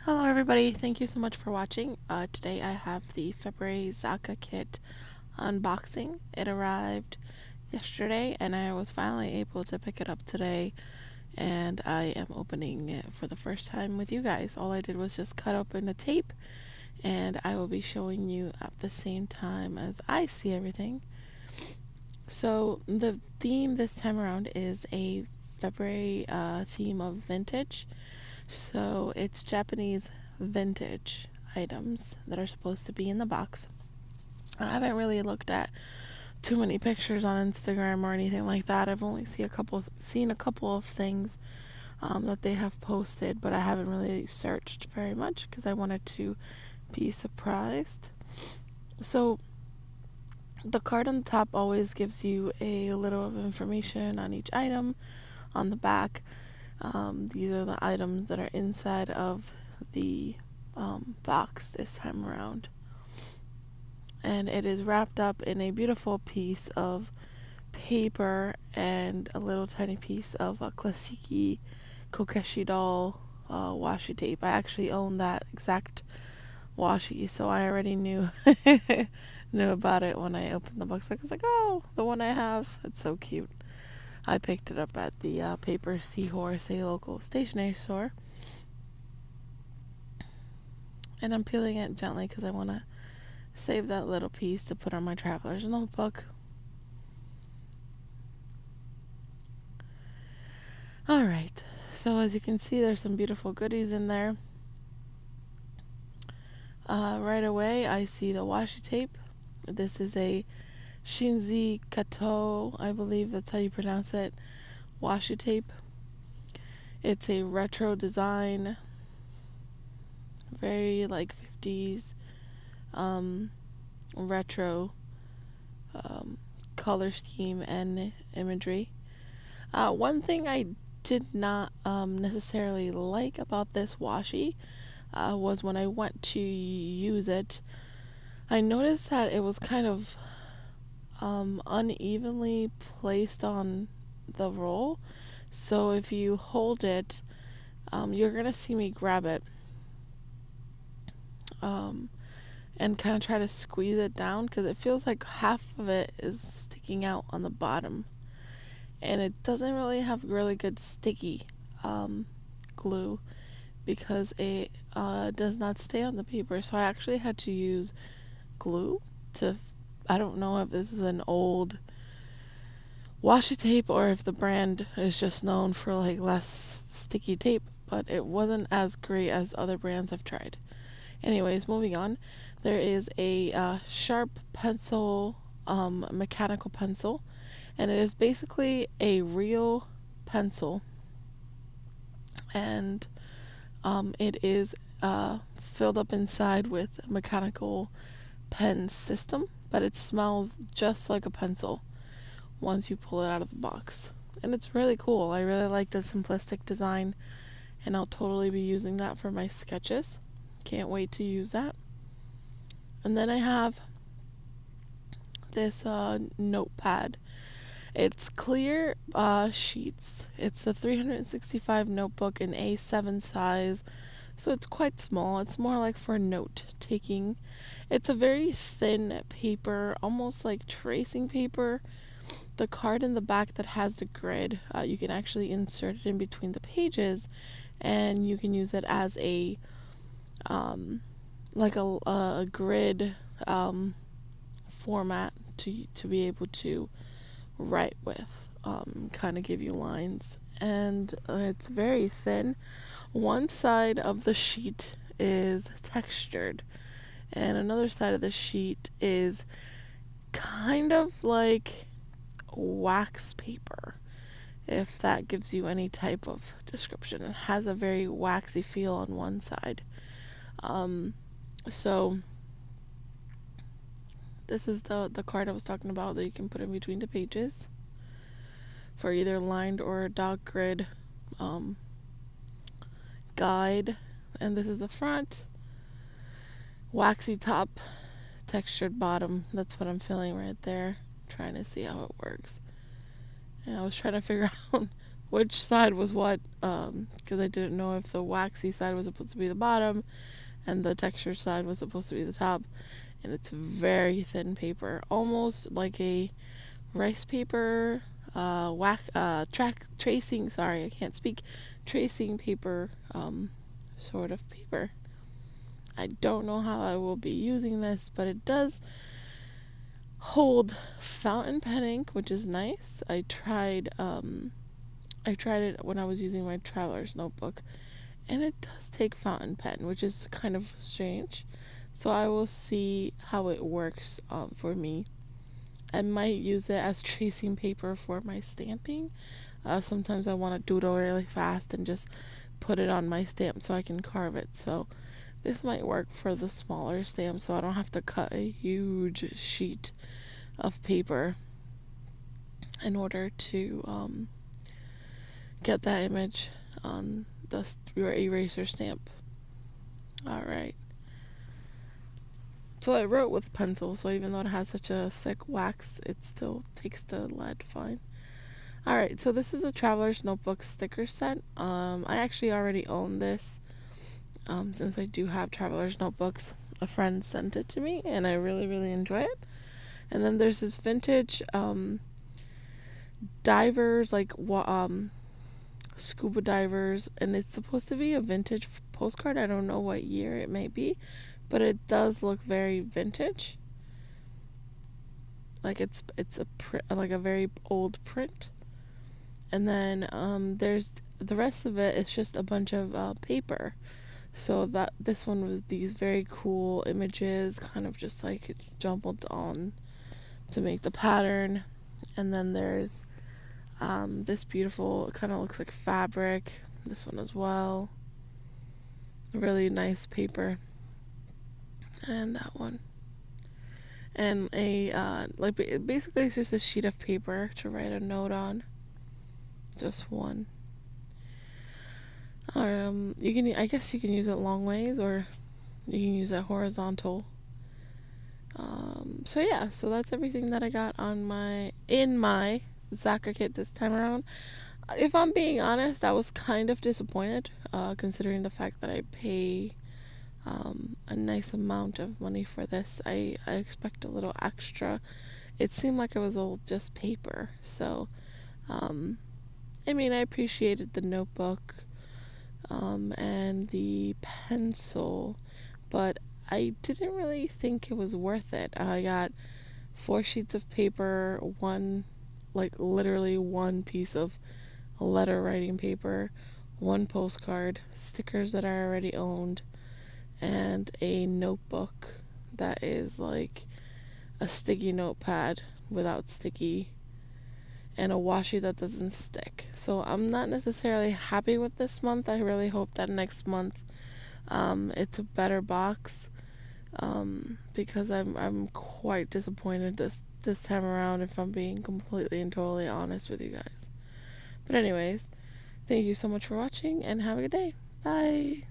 Hello everybody, thank you so much for watching. Today I have the February Zakka kit unboxing. It arrived yesterday and I was finally able to pick it up today, and I am opening it for the first time with you guys. All I did was just cut open the tape, and I will be showing you at the same time as I see everything. So the theme this time around is a February theme of vintage. So it's Japanese vintage items that are supposed to be in the box. I haven't really looked at too many pictures on Instagram or anything like that. I've only seen a couple of things that they have posted, but I haven't really searched very much because I wanted to be surprised. So the card on the top always gives you a little of information on each item. On the back, these are the items that are inside of the box this time around. And it is wrapped up in a beautiful piece of paper and a little tiny piece of a Klasiki Kokeshi doll washi tape. I actually own that exact washi, so I already knew about it when I opened the box. I was like, oh, the one I have, it's so cute. I picked it up at the Paper Seahorse, a local stationery store. And I'm peeling it gently because I want to save that little piece to put on my traveler's notebook. Alright, so as you can see, there's some beautiful goodies in there. Right away, I see the washi tape. This is a Shinzi Kato, I believe that's how you pronounce it, washi tape. It's a retro design, very like 50s retro color scheme and imagery. One thing I did not necessarily like about this washi was when I went to use it, I noticed that it was kind of unevenly placed on the roll. So if you hold it, you're going to see me grab it and kind of try to squeeze it down because it feels like half of it is sticking out on the bottom. And it doesn't really have really good sticky glue because it does not stay on the paper. So I actually had to use glue to, I don't know if this is an old washi tape or if the brand is just known for like less sticky tape, but it wasn't as great as other brands I've tried. Anyways, moving on, there is a sharp pencil, mechanical pencil, and it is basically a real pencil, and it is filled up inside with a mechanical pen system, but it smells just like a pencil once you pull it out of the box. And it's really cool. I really like the simplistic design, and I'll totally be using that for my sketches. Can't wait to use that. And then I have this notepad. It's clear sheets. It's a 365 notebook in A7 size, so it's quite small. It's more like for note taking. It's a very thin paper, almost like tracing paper. The card in the back that has the grid, you can actually insert it in between the pages, and you can use it as a like a grid format to be able to write with, kind of give you lines. And it's very thin. One side of the sheet is textured, and another side of the sheet is kind of like wax paper, if that gives you any type of description. It has a very waxy feel on one side. So this is the card I was talking about that you can put in between the pages for either lined or dot grid guide. And this is the front, waxy top, textured bottom. That's what I'm feeling right there, trying to see how it works. And I was trying to figure out which side was what, because I didn't know if the waxy side was supposed to be the bottom and the textured side was supposed to be the top. And it's very thin paper, almost like a rice paper, tracing, sorry, I can't speak, tracing paper, sort of paper. I don't know how I will be using this, but it does hold fountain pen ink, which is nice. I tried it when I was using my traveler's notebook, and it does take fountain pen, which is kind of strange. So I will see how it works for me. I might use it as tracing paper for my stamping. Sometimes I want to doodle really fast and just put it on my stamp so I can carve it. So this might work for the smaller stamp, so I don't have to cut a huge sheet of paper in order to get that image on your eraser stamp. Alright. So I wrote with pencil, so even though it has such a thick wax, it still takes the lead fine. Alright, so this is a Traveler's Notebook sticker set. I actually already own this, since I do have Traveler's Notebooks. A friend sent it to me, and I really, really enjoy it. And then there's this vintage divers, like scuba divers, and it's supposed to be a vintage postcard. I don't know what year it may be, but it does look very vintage. Like it's like a very old print. And then there's the rest of it is just a bunch of paper. So that this one was these very cool images, kind of just like jumbled on to make the pattern. And then there's this beautiful, it kind of looks like fabric. This one as well. Really nice paper. And that one. And a like basically it's just a sheet of paper to write a note on. Just one. You can, I guess you can use it long ways, or you can use it horizontal. So yeah, so that's everything that I got on my Zakka kit this time around. If I'm being honest, I was kind of disappointed, considering the fact that I pay a nice amount of money for this. I expect a little extra. It seemed like it was all just paper, so I mean, I appreciated the notebook and the pencil, but I didn't really think it was worth it. I got 4 sheets of paper, literally one piece of letter writing paper, one postcard, stickers that I already owned, and a notebook that is like a sticky notepad without sticky, and a washi that doesn't stick. So I'm not necessarily happy with this month. I really hope that next month it's a better box, because I'm quite disappointed this time around, if I'm being completely and totally honest with you guys. But anyways, thank you so much for watching, and have a good day. Bye.